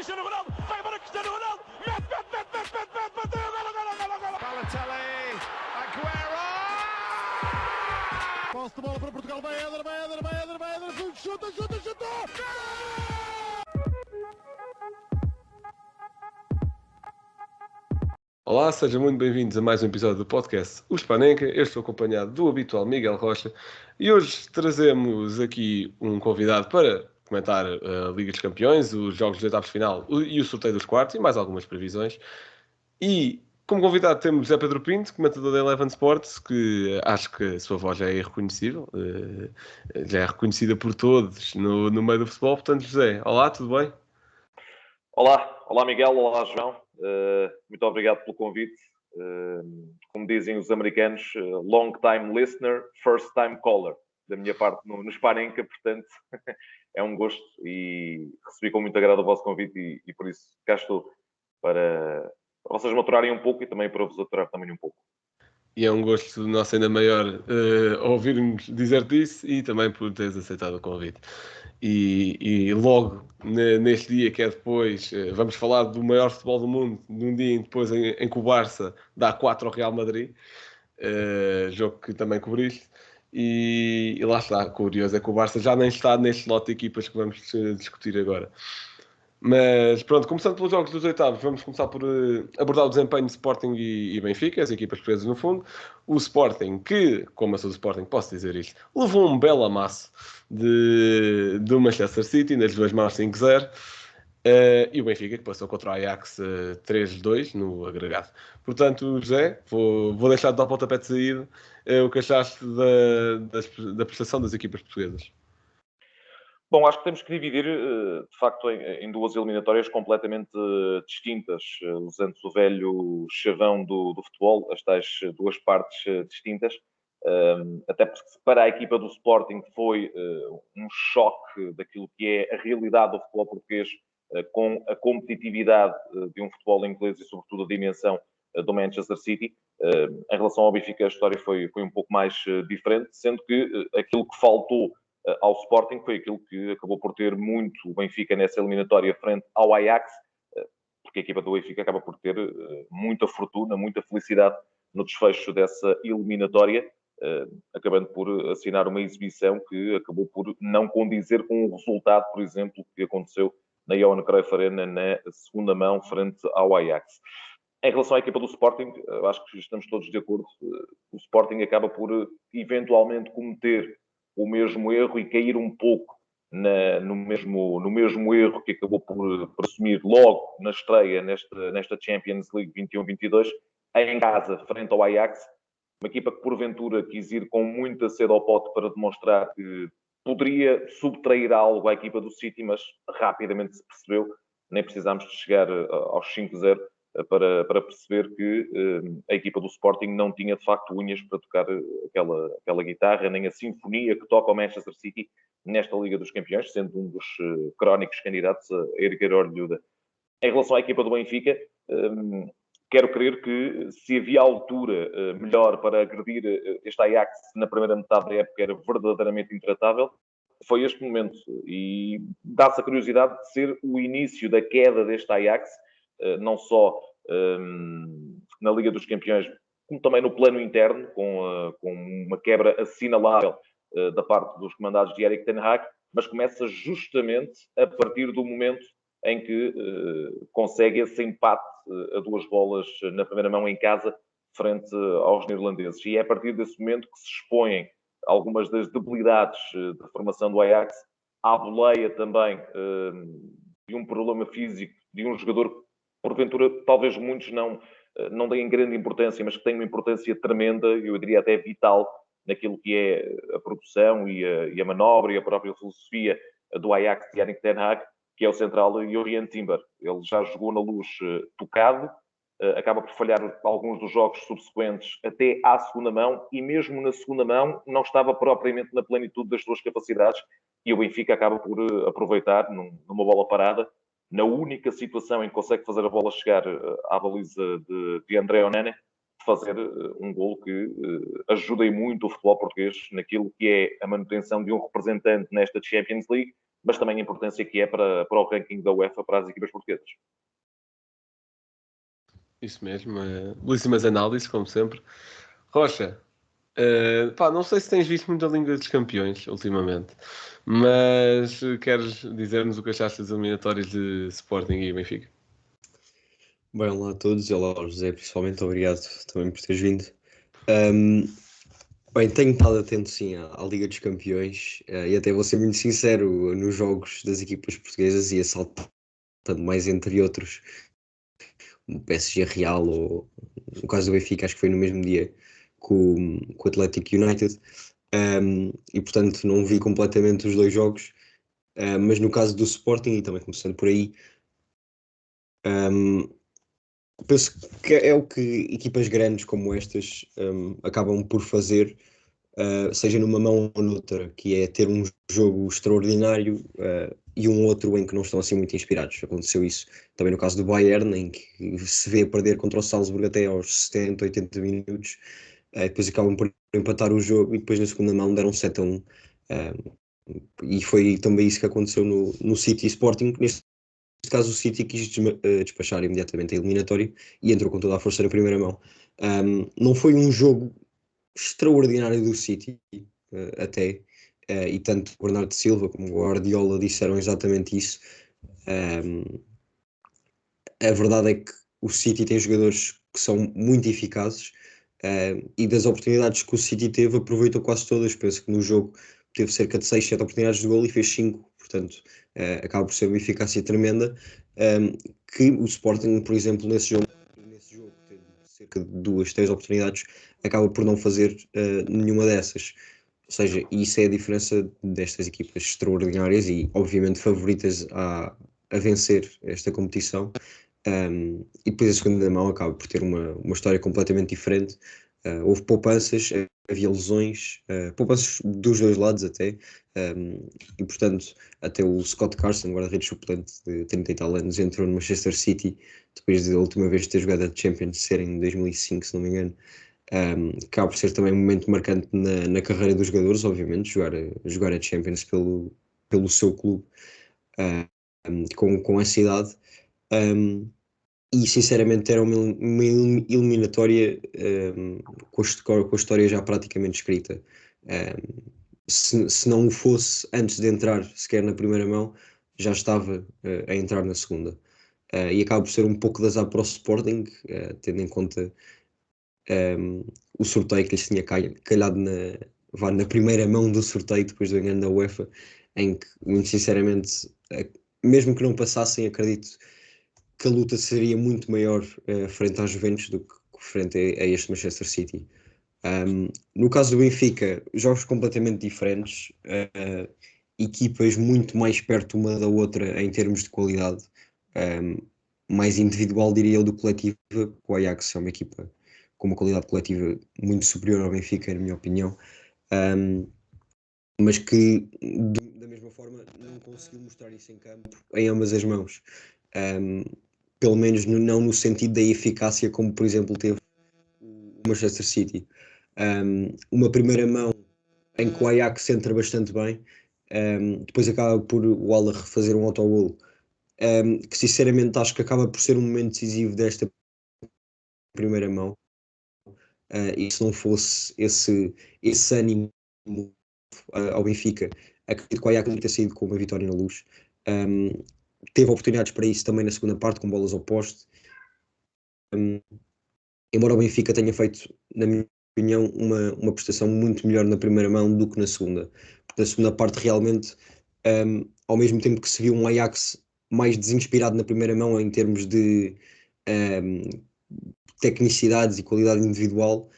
Cristiano Ronaldo, vai embora Cristiano Ronaldo, bateu, golo. Balotelli, Aguero! Posse de bola para Portugal, vai Éder, chuta! Olá, sejam muito bem-vindos a mais um episódio do podcast O Spanenka. Eu estou acompanhado do habitual Miguel Rocha e hoje trazemos aqui um convidado para comentar a Liga dos Campeões, os jogos dos oitavos de final e o sorteio dos quartos e mais algumas previsões. E como convidado temos José Pedro Pinto, comentador da Eleven Sports, que acho que a sua voz já é irreconhecível, já é reconhecida por todos no meio do futebol. Portanto, José, olá, tudo bem? Olá Miguel, olá João, muito obrigado pelo convite. Como dizem os americanos, long time listener, first time caller, da minha parte no Spanenka, portanto é um gosto e recebi com muito agrado o vosso convite e por isso cá estou para vocês me aturarem um pouco e também para vos aturar também um pouco. E é um gosto nosso ainda maior ouvirmos dizer-te isso e também por teres aceitado o convite. E logo neste dia que é depois, vamos falar do maior futebol do mundo, num dia depois em que o Barça dá 4 ao Real Madrid, jogo que também cobriste. E lá está, curioso é que o Barça já nem está neste lote de equipas que vamos discutir agora. Mas pronto, começando pelos jogos dos oitavos, vamos começar por abordar o desempenho de Sporting e Benfica, as equipas portuguesas no fundo. O Sporting, que, como eu sou do Sporting, posso dizer isto, levou um belo amasso do Manchester City, nas duas mãos 5-0. E o Benfica, que passou contra o Ajax 3-2 no agregado. Portanto, José, vou deixar de dar o pontapé de saída. O que achaste da prestação das equipas portuguesas? Bom, acho que temos que dividir, de facto, em duas eliminatórias completamente distintas, usando o velho chavão do futebol, as tais duas partes distintas. Até porque para a equipa do Sporting foi um choque daquilo que é a realidade do futebol português, com a competitividade de um futebol inglês e, sobretudo, a dimensão do Manchester City. Em relação ao Benfica, a história foi um pouco mais diferente, sendo que aquilo que faltou ao Sporting foi aquilo que acabou por ter muito o Benfica nessa eliminatória frente ao Ajax, porque a equipa do Benfica acaba por ter muita fortuna, muita felicidade no desfecho dessa eliminatória, acabando por assinar uma exibição que acabou por não condizer com o resultado, por exemplo, que aconteceu na Johan Cruyff Arena na segunda mão frente ao Ajax. Em relação à equipa do Sporting, acho que estamos todos de acordo. O Sporting acaba por eventualmente cometer o mesmo erro e cair um pouco no mesmo erro que acabou por assumir logo na estreia nesta Champions League 21-22, em casa, frente ao Ajax. Uma equipa que, porventura, quis ir com muita sede ao pote para demonstrar que poderia subtrair algo à equipa do City, mas rapidamente se percebeu, nem precisámos de chegar aos 5-0 para perceber que a equipa do Sporting não tinha, de facto, unhas para tocar aquela guitarra, nem a sinfonia que toca o Manchester City nesta Liga dos Campeões, sendo um dos crónicos candidatos a erguer a orelhuda. Em relação à equipa do Benfica, quero crer que se havia altura melhor para agredir este Ajax na primeira metade da época era verdadeiramente intratável, foi este momento. E dá-se a curiosidade de ser o início da queda deste Ajax, não só na Liga dos Campeões, como também no plano interno, com uma quebra assinalável da parte dos comandados de Erik ten Hag, mas começa justamente a partir do momento em que consegue esse empate a 2 bolas na primeira mão em casa, frente aos neerlandeses. E é a partir desse momento que se expõem algumas das debilidades da formação do Ajax, à boleia também de um problema físico de um jogador que, porventura, talvez muitos não deem grande importância, mas que tem uma importância tremenda, eu diria até vital, naquilo que é a produção e a manobra e a própria filosofia do Ajax de Erik ten Hag, que é o central Jurrien Timber. Ele já jogou na Luz tocado, acaba por falhar alguns dos jogos subsequentes até à segunda mão, e mesmo na segunda mão não estava propriamente na plenitude das suas capacidades, e o Benfica acaba por aproveitar numa bola parada, na única situação em que consegue fazer a bola chegar à baliza de André Onana, fazer um gol que ajuda muito o futebol português naquilo que é a manutenção de um representante nesta Champions League, mas também a importância que é para o ranking da UEFA para as equipas portuguesas. Isso mesmo, belíssimas análises, como sempre. Rocha, não sei se tens visto muita Liga dos Campeões ultimamente, mas queres dizer-nos o que achaste das eliminatórias de Sporting e Benfica? Bem, olá a todos, olá ao José, principalmente, obrigado também por teres vindo. Bem, tenho estado atento sim à Liga dos Campeões, e até vou ser muito sincero, nos jogos das equipas portuguesas ia saltando mais entre outros o PSG Real, ou no caso do Benfica, acho que foi no mesmo dia com o Athletic United, e portanto não vi completamente os dois jogos, mas no caso do Sporting, e também começando por aí, penso que é o que equipas grandes como estas acabam por fazer, seja numa mão ou noutra, que é ter um jogo extraordinário e um outro em que não estão assim muito inspirados. Aconteceu isso também no caso do Bayern, em que se vê perder contra o Salzburg até aos 70, 80 minutos, depois acabam por empatar o jogo e depois na segunda mão deram 7-1. E foi também isso que aconteceu no City Sporting. Neste caso o City quis despachar imediatamente a eliminatória e entrou com toda a força na primeira mão. Não foi um jogo extraordinário do City, até, e tanto o Bernardo Silva como o Guardiola disseram exatamente isso. A verdade é que o City tem jogadores que são muito eficazes, e das oportunidades que o City teve, aproveitou quase todas. Penso que no jogo teve cerca de 6, 7 oportunidades de gol e fez 5, portanto acaba por ser uma eficácia tremenda, que o Sporting, por exemplo, nesse jogo teve cerca de 2, 3 oportunidades, acaba por não fazer nenhuma dessas. Ou seja, isso é a diferença destas equipas extraordinárias e obviamente favoritas a vencer esta competição. E depois a segunda mão acaba por ter uma história completamente diferente. Houve poupanças, havia lesões, poupanças dos dois lados até, e portanto até o Scott Carson, guarda-redes suplente de 30 e tal anos, entrou no Manchester City depois da última vez ter jogado a Champions ser em 2005, se não me engano. Acaba por ser também um momento marcante na carreira dos jogadores, obviamente, jogar a Champions pelo seu clube, com essa idade. E sinceramente era uma eliminatória com a história já praticamente escrita. Se não o fosse antes de entrar sequer na primeira mão, já estava a entrar na segunda. E acaba por ser um pouco de azar para o Sporting, tendo em conta o sorteio que lhes tinha calhado na primeira mão do sorteio, depois do engano da UEFA, em que, muito sinceramente, mesmo que não passassem, acredito que a luta seria muito maior frente às Juventus do que frente a este Manchester City. No caso do Benfica, jogos completamente diferentes, equipas muito mais perto uma da outra em termos de qualidade, mais individual, diria eu, do coletivo. O Ajax é uma equipa com uma qualidade coletiva muito superior ao Benfica, na minha opinião, mas que da mesma forma não conseguiu mostrar isso em campo em ambas as mãos. Pelo menos não no sentido da eficácia como, por exemplo, teve o Manchester City. Uma primeira mão em que o Ajax entra bastante bem, depois acaba por o Haller fazer um autogol, que sinceramente acho que acaba por ser um momento decisivo desta primeira mão, e se não fosse esse ânimo ao Benfica, acredito que o Ajax não ter saído com uma vitória na Luz. Teve oportunidades para isso também na segunda parte, com bolas ao poste. Embora o Benfica tenha feito, na minha opinião, uma prestação muito melhor na primeira mão do que na segunda. Porque na segunda parte, realmente, ao mesmo tempo que se viu um Ajax mais desinspirado na primeira mão em termos de tecnicidades e qualidade individual,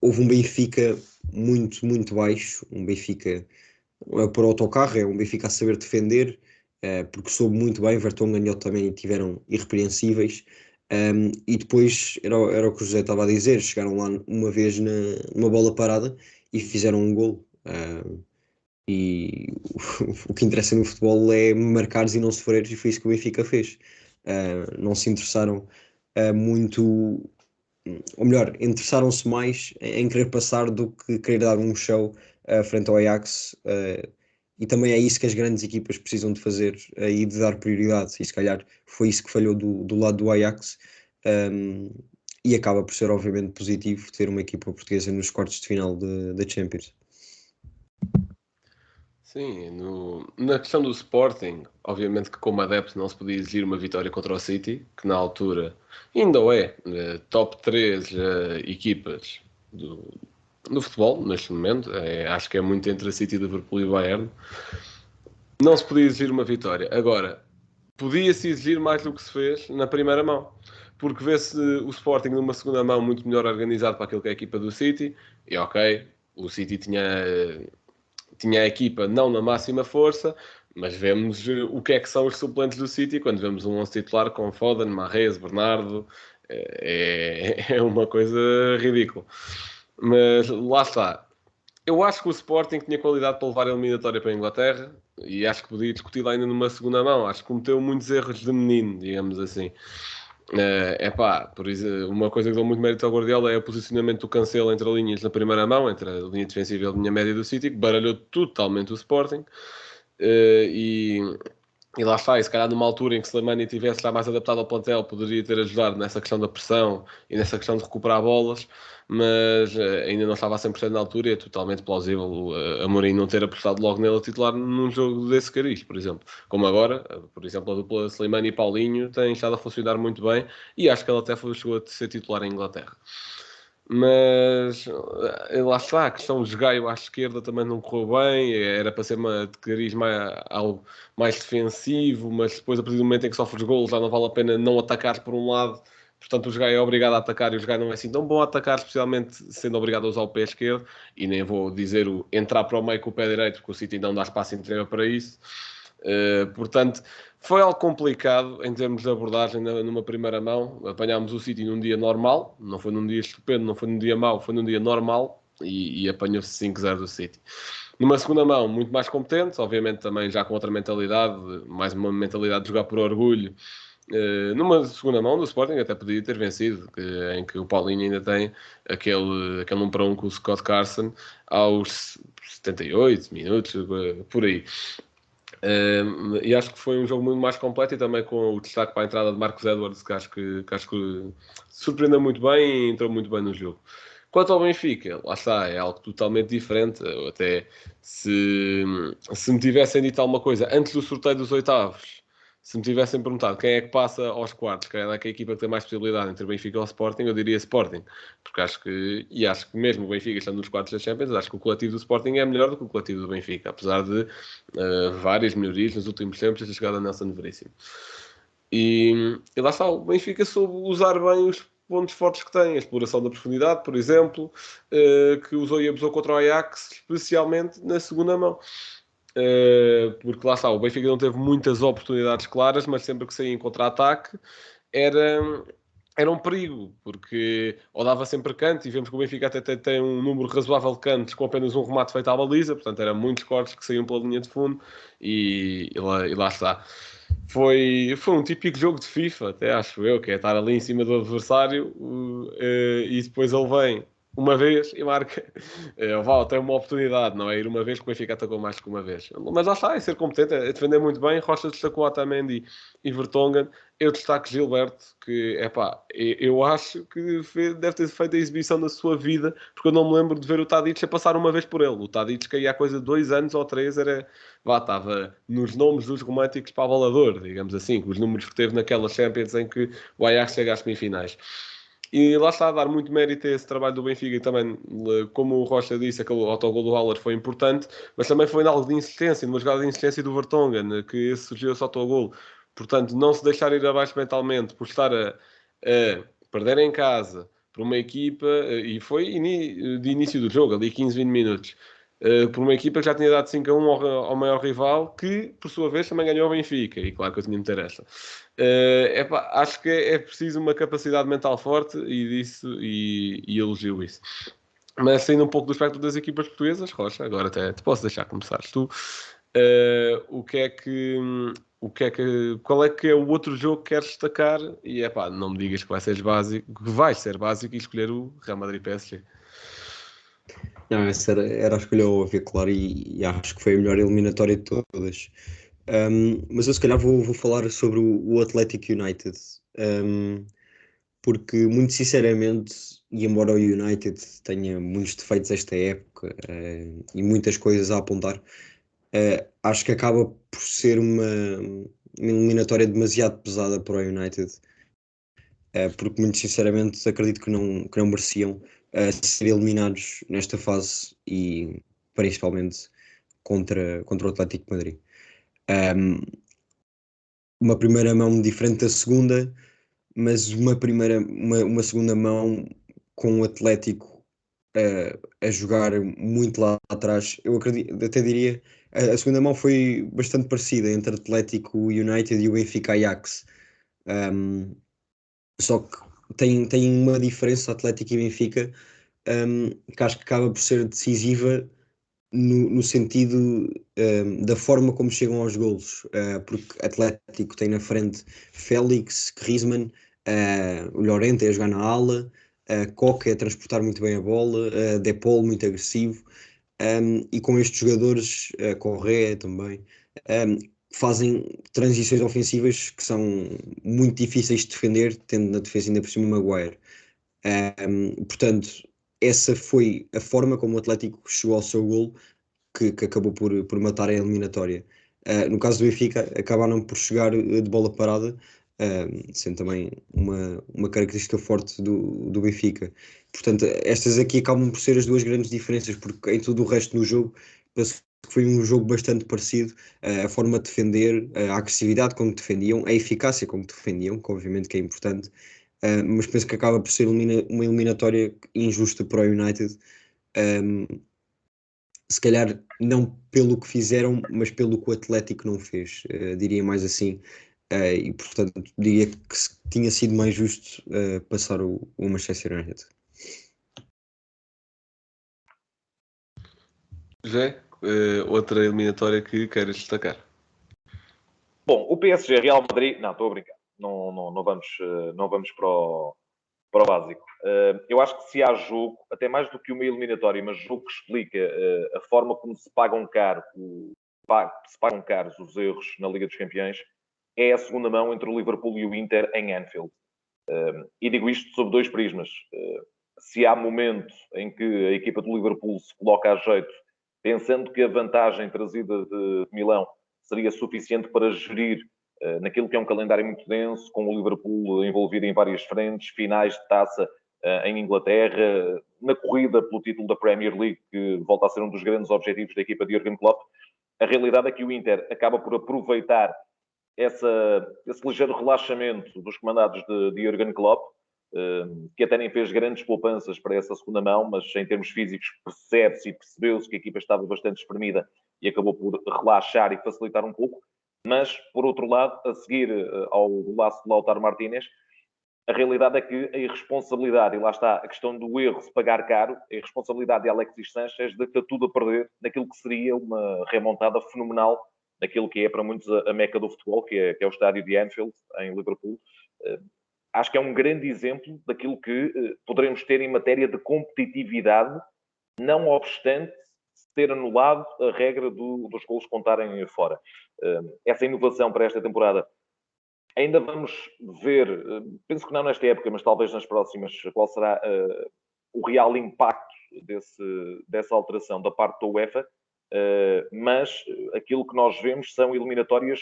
houve um Benfica muito, muito baixo, um Benfica por autocarro, é um Benfica a saber defender, porque soube muito bem. Vertonghen e Otamendi tiveram irrepreensíveis, e depois era o que o José estava a dizer, chegaram lá uma vez numa bola parada e fizeram um gol. E o que interessa no futebol é marcares e não sofreres, e foi isso que o Benfica fez. Não se interessaram muito, ou melhor, interessaram-se mais em querer passar do que querer dar um show frente ao Ajax, E também é isso que as grandes equipas precisam de fazer e de dar prioridade. E se calhar foi isso que falhou do lado do Ajax. E acaba por ser obviamente positivo ter uma equipa portuguesa nos quartos de final da Champions. Sim, na questão do Sporting, obviamente que como adepto não se podia exigir uma vitória contra o City, que na altura ainda top 3 equipas do futebol, neste momento. Acho que é muito entre a City, Liverpool e Bayern. Não se podia exigir uma vitória. Agora, podia-se exigir mais do que se fez na primeira mão. Porque vê-se o Sporting numa segunda mão muito melhor organizado para aquilo que é a equipa do City. E ok, o City tinha a equipa não na máxima força, mas vemos o que é que são os suplentes do City quando vemos um 11 titular com Foden, Mahrez, Bernardo. É uma coisa ridícula. Mas lá está. Eu acho que o Sporting tinha qualidade para levar a eliminatória para a Inglaterra e acho que podia discutir ainda numa segunda mão. Acho que cometeu muitos erros de menino, digamos assim. Por exemplo, uma coisa que dou muito mérito ao Guardiola é o posicionamento do Cancelo entre as linhas na primeira mão, entre a linha defensiva e a linha média do City, que baralhou totalmente o Sporting. E lá está, e se calhar numa altura em que Slimani estivesse já mais adaptado ao plantel, poderia ter ajudado nessa questão da pressão e nessa questão de recuperar bolas, mas ainda não estava a 100% na altura e é totalmente plausível Amorim não ter apostado logo nele a titular num jogo desse cariz, por exemplo. Como agora, por exemplo, a dupla Slimani e Paulinho tem estado a funcionar muito bem e acho que ele até chegou a ser titular em Inglaterra. Mas lá está, a questão de Gaio à esquerda também não correu bem, era para ser de cariz algo mais defensivo, mas depois a partir do momento em que sofres golos já não vale a pena não atacar por um lado, portanto o Gaio é obrigado a atacar e o Gaio não é assim tão bom a atacar, especialmente sendo obrigado a usar o pé esquerdo, e nem vou dizer entrar para o meio com o pé direito, porque o City não dá espaço interior para isso. Portanto, foi algo complicado em termos de abordagem numa primeira mão. Apanhámos o City num dia normal, não foi num dia estupendo, não foi num dia mau, foi num dia normal e apanhou-se 5-0 do City. Numa segunda mão, muito mais competente, obviamente também já com outra mentalidade, mais uma mentalidade de jogar por orgulho. Numa segunda mão do Sporting até podia ter vencido, em que o Paulinho ainda tem aquele 1-1 com o Scott Carson aos 78 minutos, por aí. E acho que foi um jogo muito mais completo e também com o destaque para a entrada de Marcos Edwards, que acho que surpreendeu muito bem e entrou muito bem no jogo. Quanto ao Benfica, lá está, é algo totalmente diferente. Eu até se me tivessem dito alguma coisa antes do sorteio dos oitavos, se me tivessem perguntado quem é que passa aos quartos, quem é que a equipa que tem mais possibilidade entre o Benfica e o Sporting, eu diria Sporting, porque acho que mesmo o Benfica estando nos quartos da Champions, acho que o coletivo do Sporting é melhor do que o coletivo do Benfica, apesar de várias melhorias nos últimos tempos desde a chegada de Nelson Veríssimo. E lá está, o Benfica soube usar bem os pontos fortes que tem, a exploração da profundidade, por exemplo, que usou e abusou contra o Ajax, especialmente na segunda mão. Porque lá está, o Benfica não teve muitas oportunidades claras, mas sempre que saía em contra-ataque era um perigo, porque ou dava sempre canto, e vemos que o Benfica até tem um número razoável de cantos com apenas um remate feito à baliza, portanto eram muitos cortes que saíam pela linha de fundo, e lá está. Foi um típico jogo de FIFA, até acho eu, que é estar ali em cima do adversário e depois ele vem uma vez e marca. Tem uma oportunidade, não é ir uma vez que o Benfica atacou mais que uma vez. Mas lá está, é ser competente, é defender muito bem. Rocha destacou Otamendi e Vertonghen. Eu destaco Gilberto, que eu acho que deve ter feito a exibição da sua vida, porque eu não me lembro de ver o Tadic a passar uma vez por ele. O Tadic, que aí há coisa de 2 anos ou 3, estava nos nomes dos românticos para a Balador, digamos assim, com os números que teve naquelas Champions em que o Ajax chega às semifinais. E lá está a dar muito mérito a esse trabalho do Benfica e também, como o Rocha disse, aquele autogol do Haller foi importante, mas também foi algo de insistência, numa jogada de insistência do Vertonghen, que surgiu esse autogol. Portanto, não se deixar ir abaixo mentalmente por estar a perder em casa por uma equipa, e foi de início do jogo, ali 15, 20 minutos, por uma equipa que já tinha dado 5-1 ao maior rival, que por sua vez também ganhou o Benfica, e claro que eu tinha de ter esta. Acho que é preciso uma capacidade mental forte e elogio isso. Mas saindo um pouco do espectro das equipas portuguesas, Rocha, agora até te posso deixar começares tu. Qual é que é o outro jogo que queres destacar? E não me digas que vai ser básico e escolher o Real Madrid PSG. Não, essa era a escolha óbvia, claro, e acho que foi a melhor eliminatória de todas. Mas eu se calhar vou falar sobre o Athletic United. Porque muito sinceramente, e embora o United tenha muitos defeitos esta época, e muitas coisas a apontar, acho que acaba por ser uma eliminatória demasiado pesada para o United, porque muito sinceramente acredito que não mereciam ser eliminados nesta fase e principalmente contra o Atlético de Madrid. Uma primeira mão diferente da segunda, mas uma segunda mão com o Atlético a jogar muito lá atrás. Eu acredito, até diria, a segunda mão foi bastante parecida entre Atlético United e o Benfica Ajax. Só que tem uma diferença Atlético e Benfica, que acho que acaba por ser decisiva no sentido da forma como chegam aos golos, porque Atlético tem na frente Félix, Griezmann, o Llorente a jogar na ala, Coque a transportar muito bem a bola, De Paul muito agressivo, e com estes jogadores, Correa também, fazem transições ofensivas que são muito difíceis de defender, tendo na defesa ainda por cima Maguire. Portanto, essa foi a forma como o Atlético chegou ao seu golo, que acabou por matar a eliminatória. No caso do Benfica, acabaram por chegar de bola parada, sendo também uma característica forte do Benfica. Portanto, estas aqui acabam por ser as duas grandes diferenças, porque em todo o resto do jogo penso que foi um jogo bastante parecido, a forma de defender, a agressividade como defendiam, a eficácia como defendiam, que obviamente que é importante, mas penso que acaba por ser uma eliminatória injusta para o United, se calhar não pelo que fizeram, mas pelo que o Atlético não fez, diria mais assim, e portanto diria que tinha sido mais justo passar o Manchester United. José, outra eliminatória que queiras destacar? Bom, o PSG Real Madrid, não, estou a brincar, não vamos para o básico. Eu acho que se há jogo, até mais do que uma eliminatória, mas jogo que explica a forma como se pagam caros os erros na Liga dos Campeões, é a segunda mão entre o Liverpool e o Inter em Anfield. E digo isto sob dois prismas. Se há momento em que a equipa do Liverpool se coloca a jeito, pensando que a vantagem trazida de Milão seria suficiente para gerir naquilo que é um calendário muito denso, com o Liverpool envolvido em várias frentes, finais de taça em Inglaterra, na corrida pelo título da Premier League, que volta a ser um dos grandes objetivos da equipa de Jürgen Klopp. A realidade é que o Inter acaba por aproveitar esse ligeiro relaxamento dos comandados de Jürgen Klopp, que até nem fez grandes poupanças para essa segunda mão, mas em termos físicos percebe-se e percebeu-se que a equipa estava bastante espremida e acabou por relaxar e facilitar um pouco. Mas, por outro lado, a seguir ao laço de Lautaro Martínez, a realidade é que a irresponsabilidade, e lá está a questão do erro se pagar caro, a irresponsabilidade de Alexis Sanchez de ter tudo a perder naquilo que seria uma remontada fenomenal naquilo que é para muitos a meca do futebol, que é o estádio de Anfield, em Liverpool. Acho que é um grande exemplo daquilo que poderemos ter em matéria de competitividade, não obstante ter anulado a regra dos golos contarem fora. Essa inovação para esta temporada ainda vamos ver, penso que não nesta época, mas talvez nas próximas, qual será o real impacto dessa alteração da parte da UEFA, mas aquilo que nós vemos são eliminatórias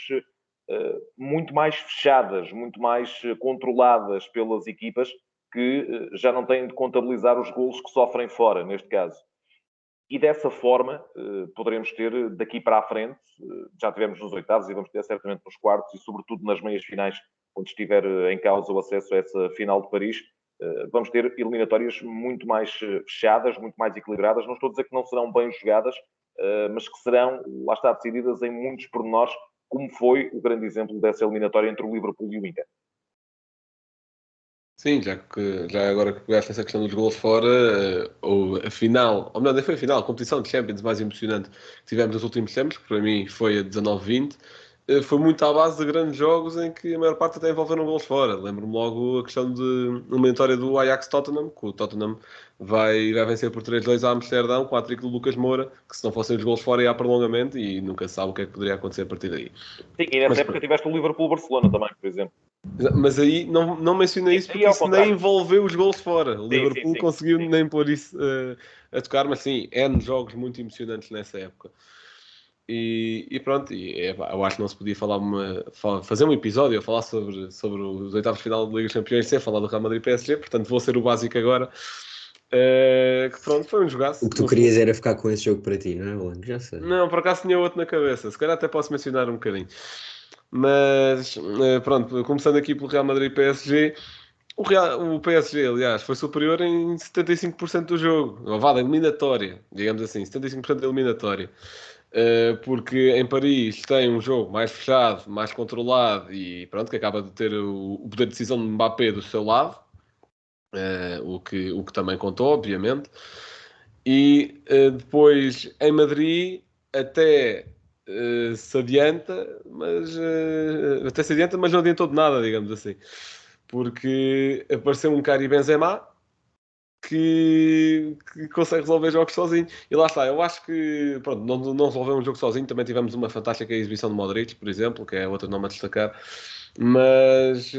muito mais fechadas, muito mais controladas pelas equipas que já não têm de contabilizar os golos que sofrem fora, neste caso. E dessa forma, poderemos ter daqui para a frente, já tivemos nos oitavos e vamos ter certamente nos quartos e sobretudo nas meias finais, quando estiver em causa o acesso a essa final de Paris, vamos ter eliminatórias muito mais fechadas, muito mais equilibradas. Não estou a dizer que não serão bem jogadas, mas que serão, lá está, decididas em muitos pormenores, como foi o grande exemplo dessa eliminatória entre o Liverpool e o Inter. Sim, já agora que pegaste essa questão dos gols fora, ou a final, ou melhor, nem foi a final, a competição de Champions mais emocionante que tivemos nos últimos tempos, que para mim foi a 19-20, foi muito à base de grandes jogos em que a maior parte até envolveram gols fora. Lembro-me logo a questão de uma vitória do Ajax-Tottenham, que o Tottenham vai vencer por 3-2 a Amsterdão, com a trick do Lucas Moura, que se não fossem os gols fora ia a prolongamento e nunca se sabe o que é que poderia acontecer a partir daí. Sim, e nessa época tiveste o Liverpool-Barcelona também, por exemplo. Mas aí não mencionei isso porque isso nem envolveu os gols fora. O Liverpool conseguiu nem pôr isso a tocar, mas sim, N jogos muito emocionantes nessa época. E pronto, eu acho que não se podia fazer um episódio a falar sobre os oitavos de final da Liga dos Campeões sem falar do Real Madrid PSG, portanto vou ser o básico agora. Que pronto, foi um jogaço. O que tu querias era ficar com esse jogo para ti, não é, Alan? Já sei. Não, por acaso tinha outro na cabeça, se calhar até posso mencionar um bocadinho. Mas pronto, começando aqui pelo Real Madrid PSG, o PSG, aliás, foi superior em 75% do jogo, ou vá, da eliminatória, digamos assim, 75% da eliminatória. Porque em Paris tem um jogo mais fechado, mais controlado e pronto, que acaba de ter o poder de decisão de Mbappé do seu lado, o que também contou, obviamente. E depois em Madrid até se adianta, mas não adiantou de nada, digamos assim, porque apareceu um Karim Benzema que consegue resolver jogos sozinho. E lá está, eu acho que pronto, não resolveu um jogo sozinho. Também tivemos uma fantástica exibição de Modric, por exemplo, que é outro nome a destacar. Mas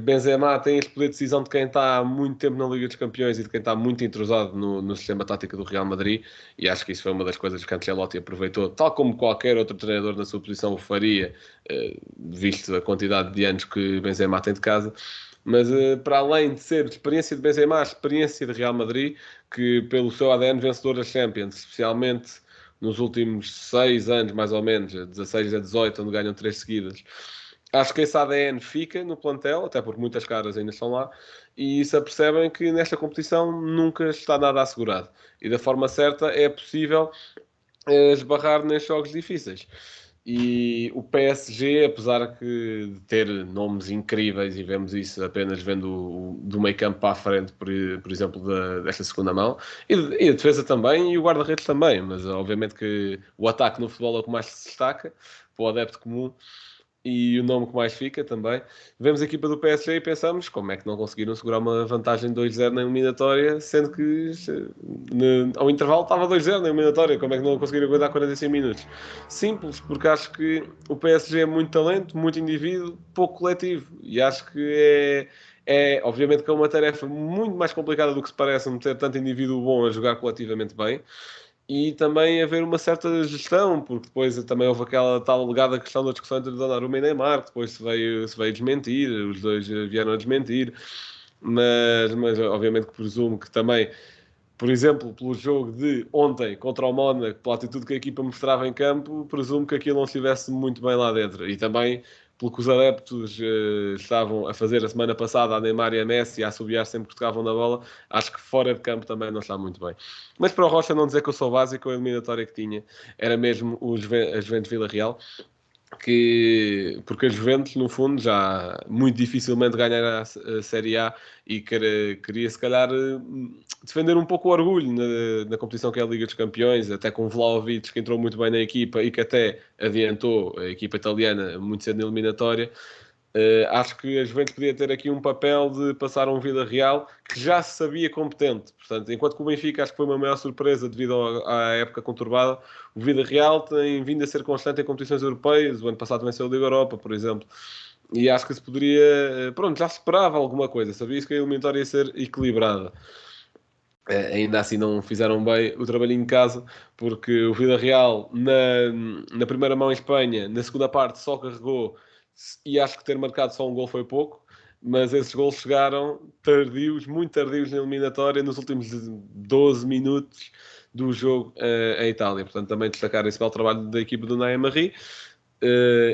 Benzema tem este poder de decisão de quem está há muito tempo na Liga dos Campeões e de quem está muito entrosado no sistema tático do Real Madrid, e acho que isso foi uma das coisas que Ancelotti aproveitou, tal como qualquer outro treinador na sua posição o faria, visto a quantidade de anos que Benzema tem de casa. Mas para além de ser experiência de Benzema, a experiência de Real Madrid, que pelo seu ADN vencedor das Champions, especialmente nos últimos 6 anos, mais ou menos, 16 a 18, onde ganham 3 seguidas, acho que esse ADN fica no plantel, até porque muitas caras ainda estão lá, e se apercebem que nesta competição nunca está nada assegurado. E da forma certa é possível esbarrar nestes jogos difíceis. E o PSG, apesar de ter nomes incríveis, e vemos isso apenas vendo do meio campo para a frente, por exemplo, desta segunda mão, e a defesa também, e o guarda-redes também, mas obviamente que o ataque no futebol é o que mais se destaca, para o adepto comum, e o nome que mais fica também. Vemos a equipa do PSG e pensamos como é que não conseguiram segurar uma vantagem 2-0 na eliminatória, sendo que ao intervalo estava 2-0 na eliminatória. Como é que não conseguiram aguentar 45 minutos? Simples, porque acho que o PSG é muito talento, muito indivíduo, pouco coletivo, e acho que obviamente que é uma tarefa muito mais complicada do que se parece meter tanto indivíduo bom a jogar coletivamente bem. E também haver uma certa gestão, porque depois também houve aquela tal alegada questão da discussão entre Donnarumma e Neymar, que depois se veio desmentir, os dois vieram a desmentir, mas obviamente que presumo que também, por exemplo, pelo jogo de ontem contra o Mónaco, pela atitude que a equipa mostrava em campo, presumo que aquilo não estivesse muito bem lá dentro. E também pelo que os adeptos estavam a fazer a semana passada a Neymar e a Messi, a assobiar sempre que tocavam na bola, acho que fora de campo também não está muito bem. Mas para o Rocha não dizer que eu sou básico, a eliminatória que tinha era mesmo a Juventus Vila Real, porque a Juventus, no fundo, já muito dificilmente ganhará a Série A e queria se calhar defender um pouco o orgulho na competição que é a Liga dos Campeões, até com o Vlahovic, que entrou muito bem na equipa e que até adiantou a equipa italiana muito cedo na eliminatória. Acho que a Juventus podia ter aqui um papel de passar a um Vila Real que já se sabia competente. Portanto, enquanto que o Benfica acho que foi uma maior surpresa devido à época conturbada, o Vila Real tem vindo a ser constante em competições europeias. O ano passado venceu a Liga Europa, por exemplo. E acho que se poderia... Pronto, já se esperava alguma coisa. Sabia-se que a eliminatória ia ser equilibrada. Ainda assim não fizeram bem o trabalhinho em casa, porque o Vila Real na primeira mão em Espanha, na segunda parte só carregou, e acho que ter marcado só um gol foi pouco, mas esses gols chegaram tardios, muito tardios na eliminatória, nos últimos 12 minutos do jogo em Itália. Portanto, também destacar esse belo trabalho da equipa do Unai Emery.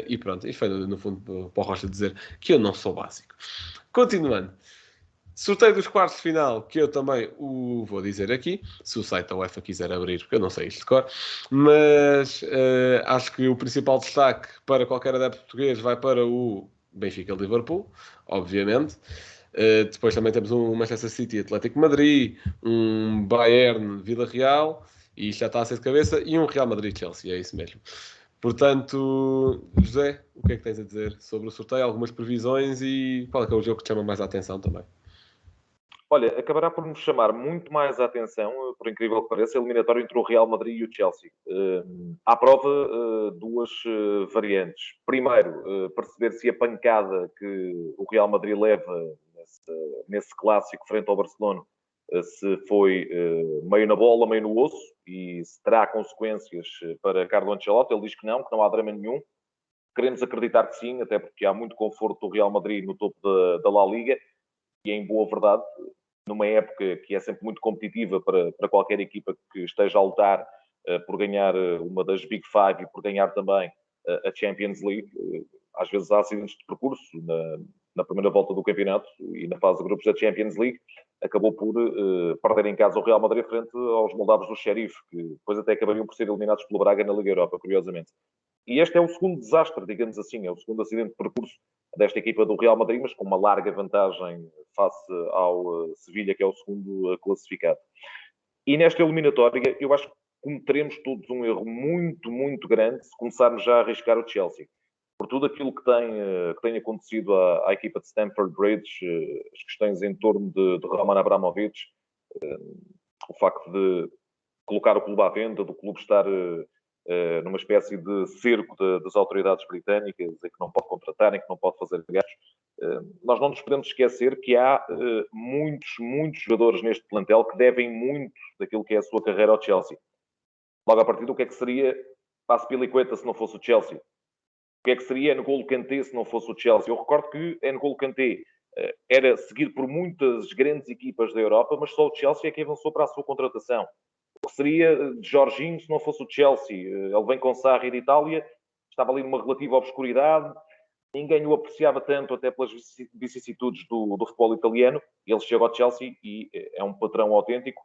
E pronto, isto foi no fundo para o Rocha dizer que eu não sou básico. Continuando. Sorteio dos quartos de final, que eu também o vou dizer aqui, se o site da UEFA quiser abrir, porque eu não sei isto de cor, mas acho que o principal destaque para qualquer adepto português vai para o Benfica-Liverpool, obviamente. Depois também temos um Manchester City-Atlético Madrid, um Bayern-Vila Real, e isto já está a ser de cabeça, e um Real Madrid-Chelsea, é isso mesmo. Portanto, José, o que é que tens a dizer sobre o sorteio? Algumas previsões e qual é que é o jogo que te chama mais a atenção também? Olha, acabará por nos chamar muito mais a atenção, por incrível que pareça, a eliminatória entre o Real Madrid e o Chelsea. À prova, duas variantes. Primeiro, perceber se a pancada que o Real Madrid leva nesse clássico frente ao Barcelona se foi meio na bola, meio no osso, e se terá consequências para Carlo Ancelotti. Ele diz que não há drama nenhum. Queremos acreditar que sim, até porque há muito conforto do Real Madrid no topo da La Liga, e em boa verdade, numa época que é sempre muito competitiva para qualquer equipa que esteja a lutar por ganhar uma das Big Five e por ganhar também a Champions League. Às vezes há acidentes de percurso na primeira volta do campeonato e na fase de grupos da Champions League. Acabou por perder em casa o Real Madrid frente aos moldavos do Sheriff, que depois até acabariam por ser eliminados pelo Braga na Liga Europa, curiosamente. E este é o segundo desastre, digamos assim, é o segundo acidente de percurso desta equipa do Real Madrid, mas com uma larga vantagem face ao Sevilha, que é o segundo classificado. E nesta eliminatória, eu acho que cometeremos todos um erro muito, muito grande se começarmos já a arriscar o Chelsea. Por tudo aquilo que tem acontecido à equipa de Stamford Bridge, as questões em torno de Roman Abramovich, o facto de colocar o clube à venda, do clube estar numa espécie de cerco das autoridades britânicas, em que não pode contratar, em que não pode fazer gastos. Nós não nos podemos esquecer que há muitos jogadores neste plantel que devem muito daquilo que é a sua carreira ao Chelsea. Logo a partir do que é que seria Azpilicueta se não fosse o Chelsea? O que é que seria N'Golo Kanté se não fosse o Chelsea? Eu recordo que N'Golo Kanté era seguido por muitas grandes equipas da Europa, mas só o Chelsea é que avançou para a sua contratação. O que seria de Jorginho se não fosse o Chelsea? Ele vem com Sarri de Itália, estava ali numa relativa obscuridade, ninguém o apreciava tanto, até pelas vicissitudes do futebol italiano. Ele chega ao Chelsea e é um patrão autêntico.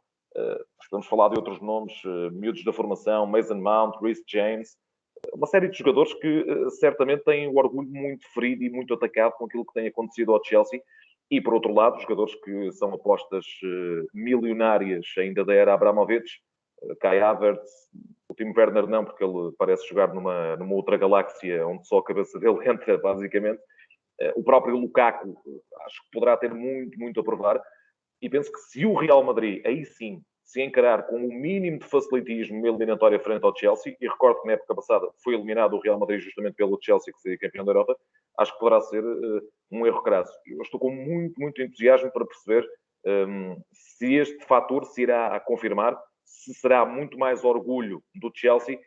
Podemos falar de outros nomes, miúdos da formação, Mason Mount, Reece James, uma série de jogadores que certamente têm o orgulho muito ferido e muito atacado com aquilo que tem acontecido ao Chelsea. E, por outro lado, jogadores que são apostas milionárias ainda da era Abramovich, Kai Havertz, o Timo Werner não, porque ele parece jogar numa outra galáxia onde só a cabeça dele entra, basicamente. O próprio Lukaku, acho que poderá ter muito a provar. E penso que se o Real Madrid, aí sim, se encarar com o mínimo de facilitismo uma eliminatória frente ao Chelsea, e recordo que na época passada foi eliminado o Real Madrid justamente pelo Chelsea, que seria campeão da Europa, acho que poderá ser um erro crasso. Eu estou com muito entusiasmo para perceber se este fator se irá confirmar, se será muito mais orgulho do Chelsea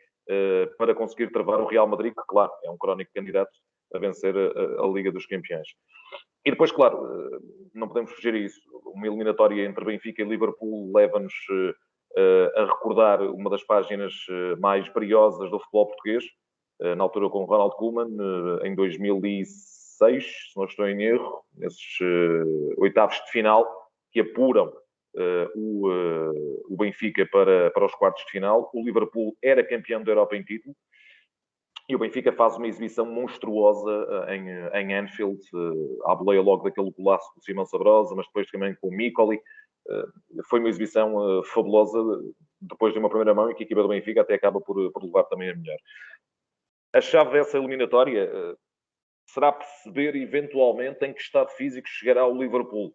para conseguir travar o Real Madrid, que, claro, é um crónico candidato a vencer a Liga dos Campeões. E depois, claro, não podemos fugir a isso. Uma eliminatória entre Benfica e Liverpool leva-nos a recordar uma das páginas mais brilhosas do futebol português, na altura com o Ronald Koeman, em 2006, se não estou em erro, nesses oitavos de final, que apuram o Benfica para os quartos de final. O Liverpool era campeão da Europa em título, e o Benfica faz uma exibição monstruosa em Anfield, à boleia logo daquele golaço do Simão Sabrosa, mas depois também com o Micoli. Foi uma exibição fabulosa, depois de uma primeira mão, e que a equipa do Benfica até acaba por levar também a melhor. A chave dessa eliminatória será perceber, eventualmente, em que estado físico chegará o Liverpool.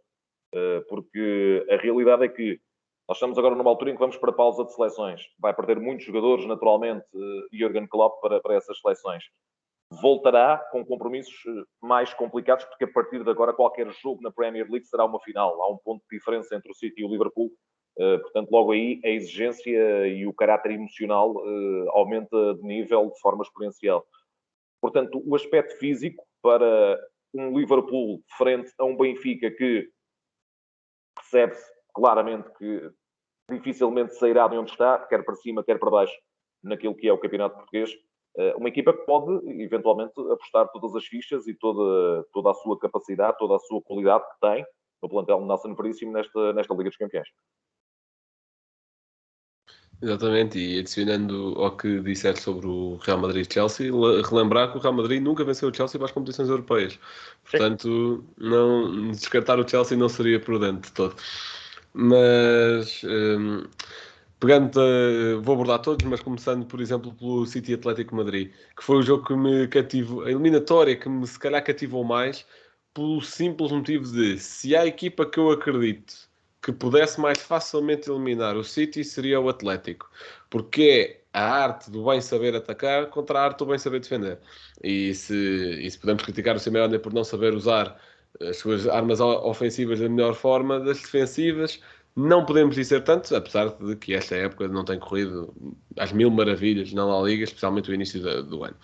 Porque a realidade é que nós estamos agora numa altura em que vamos para a pausa de seleções. Vai perder muitos jogadores, naturalmente, Jürgen Klopp para essas seleções. Voltará com compromissos mais complicados, porque a partir de agora qualquer jogo na Premier League será uma final. Há um ponto de diferença entre o City e o Liverpool. Portanto, logo aí a exigência e o caráter emocional aumenta de nível de forma exponencial. Portanto, o aspecto físico para um Liverpool frente a um Benfica que percebe-se claramente que dificilmente sairá de onde está, quer para cima, quer para baixo, naquilo que é o campeonato português. Uma equipa que pode, eventualmente, apostar todas as fichas e toda a sua capacidade, toda a sua qualidade que tem no plantel de Nelson Veríssimo nesta Liga dos Campeões. Exatamente, e adicionando ao que disseste sobre o Real Madrid e Chelsea, relembrar que o Real Madrid nunca venceu o Chelsea para as competições europeias. Portanto, não descartar o Chelsea não seria prudente de todo. Mas vou abordar todos, mas começando, por exemplo, pelo City Atlético Madrid, que foi o jogo que me cativou, a eliminatória que me se calhar cativou mais, pelo simples motivo de, se há a equipa que eu acredito que pudesse mais facilmente eliminar o City, seria o Atlético, porque é a arte do bem saber atacar contra a arte do bem saber defender. E se podemos criticar o Simeone por não saber usar as suas armas ofensivas da melhor forma, das defensivas não podemos dizer tanto, apesar de que esta época não tem corrido às mil maravilhas na La Liga, especialmente o início do ano.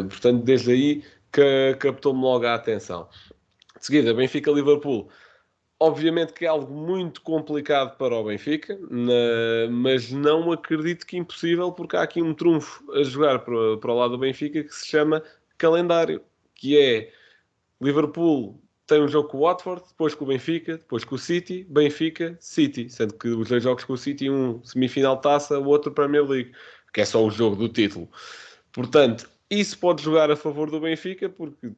Portanto, desde aí que captou-me logo a atenção. De seguida, Benfica-Liverpool. Obviamente que é algo muito complicado para o Benfica, mas não acredito que impossível, porque há aqui um trunfo a jogar para o lado do Benfica que se chama calendário, que é Liverpool tem um jogo com o Watford, depois com o Benfica, depois com o City, Benfica, City, sendo que os 2 jogos com o City, um semifinal taça, o outro Premier League, que é só o jogo do título. Portanto, isso pode jogar a favor do Benfica, porque,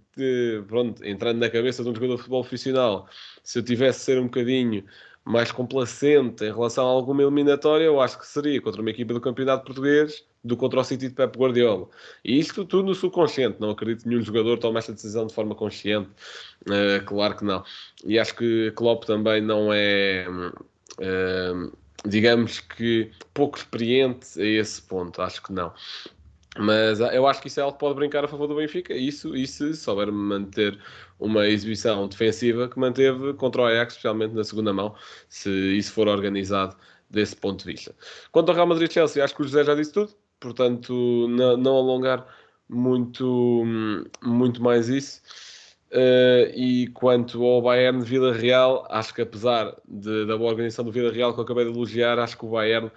pronto, entrando na cabeça de um jogador de futebol profissional, se eu tivesse de ser um bocadinho mais complacente em relação a alguma eliminatória, eu acho que seria contra uma equipa do Campeonato Português do contra o City de Pep Guardiola. E isto tudo no subconsciente, não acredito que nenhum jogador tome esta decisão de forma consciente, claro que não. E acho que Klopp também não é, digamos que, pouco experiente a esse ponto, acho que não. Mas eu acho que isso é algo que pode brincar a favor do Benfica, e se souber manter uma exibição defensiva que manteve contra o Ajax, especialmente na segunda mão, se isso for organizado desse ponto de vista. Quanto ao Real Madrid-Chelsea, acho que o José já disse tudo, portanto não alongar muito mais isso. E quanto ao Bayern de Vila Real, acho que apesar da boa organização do Vila Real que eu acabei de elogiar, acho que o Bayern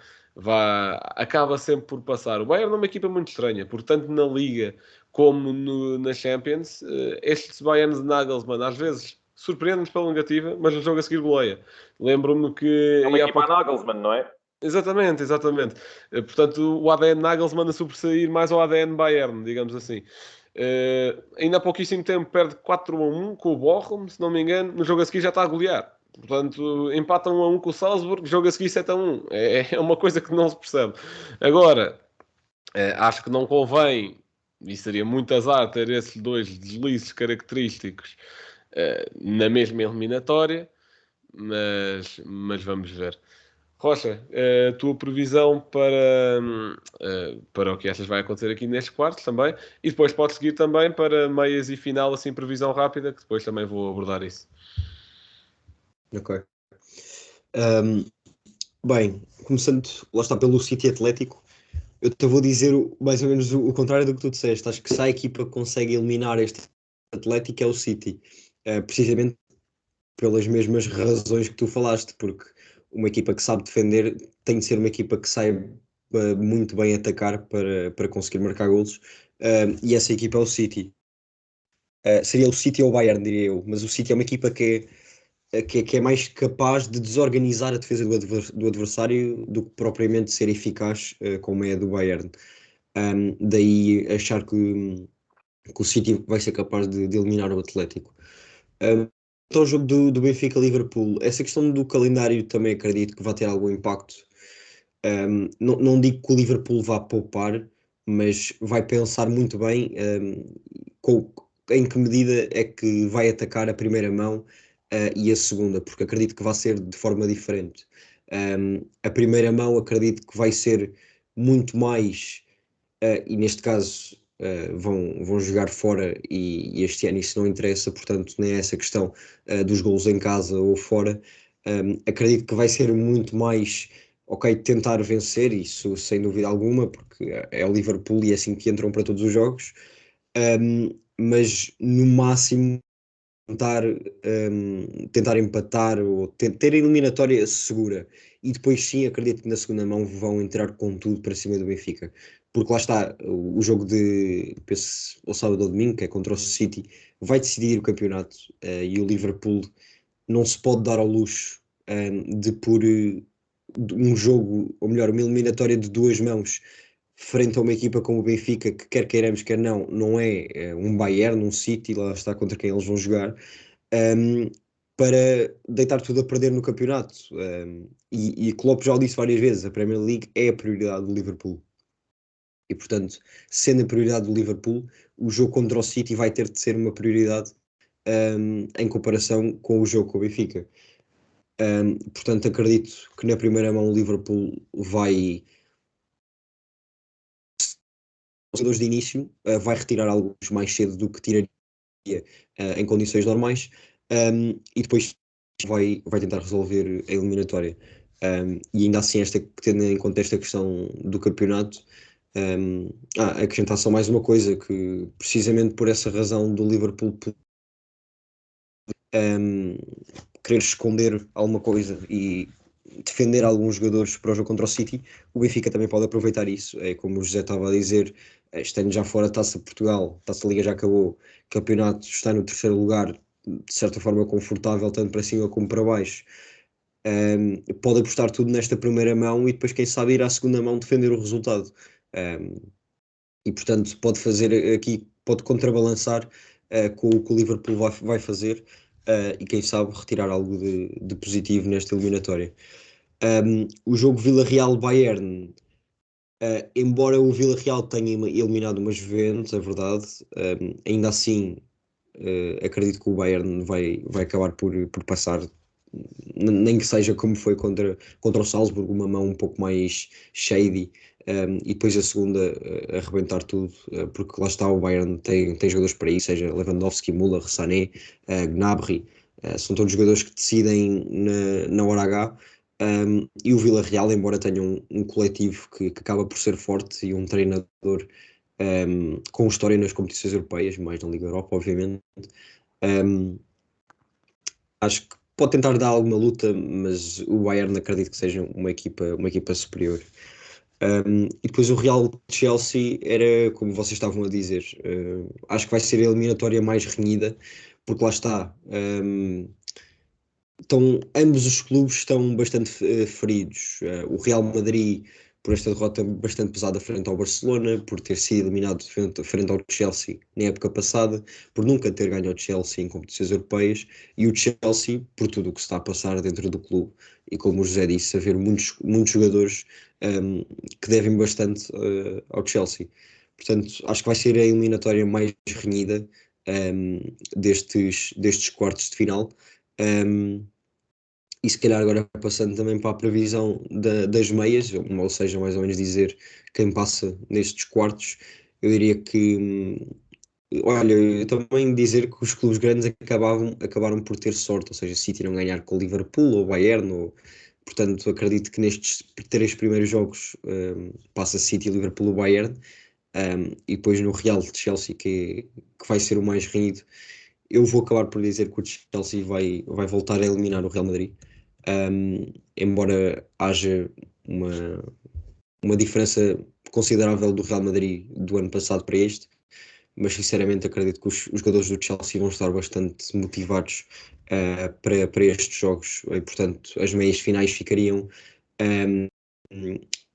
acaba sempre por passar. O Bayern é uma equipa muito estranha, portanto na Liga como na Champions, estes Bayern de Nagelsmann às vezes surpreendem-nos pela negativa, mas no jogo a seguir goleia. Lembro-me que... É uma equipa Nagelsmann, não é? Exatamente. Portanto, o ADN Nagelsmann a sobressair mais ao ADN Bayern, digamos assim. Ainda há pouquíssimo tempo perde 4-1 com o Bochum, se não me engano, no jogo a seguir já está a golear. Portanto, empata 1-1 com o Salzburg, jogo a seguir 7-1. É uma coisa que não se percebe. Agora, acho que não convém, e seria muito azar ter esses 2 deslizes característicos na mesma eliminatória, mas vamos ver. Rocha, a tua previsão para o que achas vai acontecer aqui nestes quartos também, e depois podes seguir também para meias e final, assim, previsão rápida, que depois também vou abordar isso. Ok. Bem, começando, lá está, pelo City Atlético, eu te vou dizer mais ou menos o contrário do que tu disseste. Acho que se a equipa consegue eliminar este Atlético é o City, precisamente pelas mesmas razões que tu falaste, porque uma equipa que sabe defender tem de ser uma equipa que saiba muito bem atacar para conseguir marcar golos, e essa equipa é o City. Seria o City ou o Bayern, diria eu, mas o City é uma equipa que é mais capaz de desorganizar a defesa do adversário do que propriamente ser eficaz, como é a do Bayern. Daí achar que o City vai ser capaz de eliminar o Atlético. Então, o jogo do Benfica-Liverpool, essa questão do calendário também acredito que vai ter algum impacto. Não digo que o Liverpool vá poupar, mas vai pensar muito bem em que medida é que vai atacar a primeira mão e a segunda, porque acredito que vai ser de forma diferente. A primeira mão acredito que vai ser muito mais, e neste caso vão jogar fora e este ano isso não interessa, portanto nem é essa questão dos golos em casa ou fora. Acredito que vai ser muito mais, ok, tentar vencer, isso sem dúvida alguma, porque é o Liverpool e é assim que entram para todos os jogos, mas no máximo tentar empatar ou ter a eliminatória segura, e depois sim acredito que na segunda mão vão entrar com tudo para cima do Benfica, porque lá está, o jogo de, penso, ao sábado ou domingo, que é contra o City, vai decidir o campeonato, e o Liverpool não se pode dar ao luxo de por um jogo, ou melhor, uma eliminatória de 2 mãos frente a uma equipa como o Benfica, que quer queiramos, quer não é um Bayern, um City, lá está contra quem eles vão jogar, para deitar tudo a perder no campeonato. E Klopp já o disse várias vezes, a Premier League é a prioridade do Liverpool. E, portanto, sendo a prioridade do Liverpool, o jogo contra o City vai ter de ser uma prioridade em comparação com o jogo com o Benfica. Portanto, acredito que na primeira mão o Liverpool vai jogadores de início, vai retirar alguns mais cedo do que tiraria em condições normais, e depois vai tentar resolver a eliminatória. E ainda assim, tendo em conta esta questão do campeonato, acrescentar só mais uma coisa, que precisamente por essa razão do Liverpool querer esconder alguma coisa e defender alguns jogadores para o jogo contra o City, o Benfica também pode aproveitar isso. É como o José estava a dizer, este ano já fora Taça Portugal, Taça Liga já acabou, campeonato está no terceiro lugar, de certa forma confortável, tanto para cima como para baixo. Pode apostar tudo nesta primeira mão e depois, quem sabe, ir à segunda mão defender o resultado. E portanto pode fazer aqui, pode contrabalançar com o que o Liverpool vai fazer, e quem sabe retirar algo de positivo nesta eliminatória. O jogo Vila-Real-Bayern, embora o Vila-Real tenha eliminado uma Juventus, é verdade, ainda assim acredito que o Bayern vai acabar por passar, nem que seja como foi contra o Salzburgo, uma mão um pouco mais shady, e depois a segunda arrebentar tudo, porque lá está, o Bayern tem jogadores para isso, seja Lewandowski, Müller, Sané, Gnabry, são todos jogadores que decidem na hora H. E o Vila-Real, embora tenha um coletivo que acaba por ser forte e um treinador com história nas competições europeias, mais na Liga Europa, obviamente, acho que pode tentar dar alguma luta, mas o Bayern acredito que seja uma equipa superior. E depois o Real Chelsea era, como vocês estavam a dizer, acho que vai ser a eliminatória mais renhida, porque lá está, ambos os clubes estão bastante feridos. O Real Madrid, por esta derrota bastante pesada frente ao Barcelona, por ter sido eliminado frente ao Chelsea na época passada, por nunca ter ganho ao Chelsea em competições europeias, e o Chelsea, por tudo o que se está a passar dentro do clube, e como o José disse, haver muitos jogadores que devem bastante ao Chelsea. Portanto, acho que vai ser a eliminatória mais renhida destes quartos de final. E se calhar agora passando também para a previsão das meias, ou seja, mais ou menos dizer quem passa nestes quartos, eu diria que, olha, eu também dizer que os clubes grandes acabaram por ter sorte, ou seja, City não ganhar com o Liverpool ou Bayern, portanto acredito que nestes 3 primeiros jogos passa City, Liverpool ou Bayern, e depois no Real de Chelsea, que vai ser o mais renhido, eu vou acabar por dizer que o Chelsea vai voltar a eliminar o Real Madrid. Embora haja uma diferença considerável do Real Madrid do ano passado para este, mas sinceramente acredito que os jogadores do Chelsea vão estar bastante motivados para estes jogos, e portanto as meias finais ficariam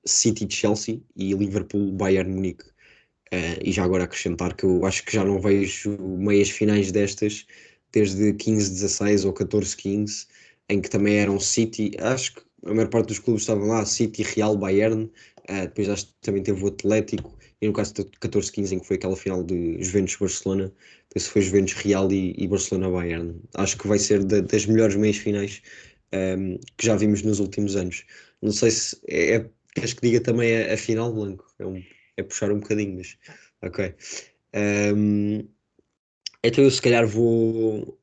City-Chelsea e Liverpool-Bayern Munique. E já agora acrescentar que eu acho que já não vejo meias finais destas desde 15-16 ou 14-15, em que também eram City, acho que a maior parte dos clubes estavam lá, City, Real, Bayern, depois acho que também teve o Atlético, e no caso de 14-15, em que foi aquela final de Juventus-Barcelona, depois foi Juventus, Real e Barcelona-Bayern. Acho que vai ser das melhores meias finais que já vimos nos últimos anos. Não sei se queres que diga também a final, Blanco? É puxar um bocadinho, mas ok. Então eu se calhar vou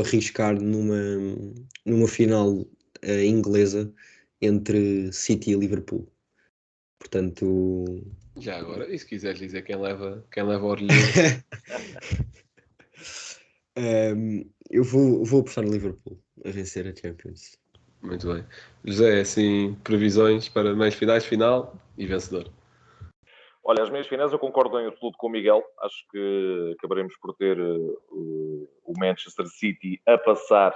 arriscar numa final inglesa entre City e Liverpool. Portanto, Já agora, e se quiseres dizer quem leva a orelha? eu vou apostar no Liverpool a vencer a Champions. Muito bem. José, assim, previsões para meias finais, final e vencedor. Olha, as meias finais eu concordo em absoluto com o Miguel. Acho que acabaremos por ter o Manchester City a passar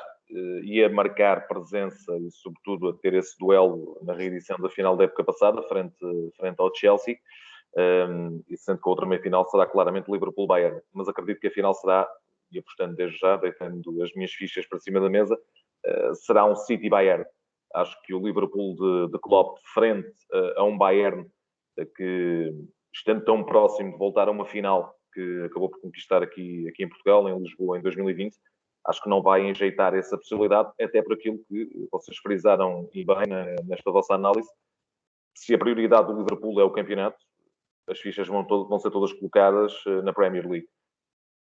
e a marcar presença e, sobretudo, a ter esse duelo na reedição da final da época passada, frente ao Chelsea. E sendo que a outra meia-final será claramente Liverpool-Bayern. Mas acredito que a final será e apostando desde já, deitando as minhas fichas para cima da mesa, será um City-Bayern. Acho que o Liverpool de Klopp, frente a um Bayern que, estando tão próximo de voltar a uma final que acabou por conquistar aqui em Portugal, em Lisboa, em 2020, acho que não vai enjeitar essa possibilidade, até por aquilo que vocês frisaram e bem nesta vossa análise. Se a prioridade do Liverpool é o campeonato, as fichas vão ser todas colocadas na Premier League.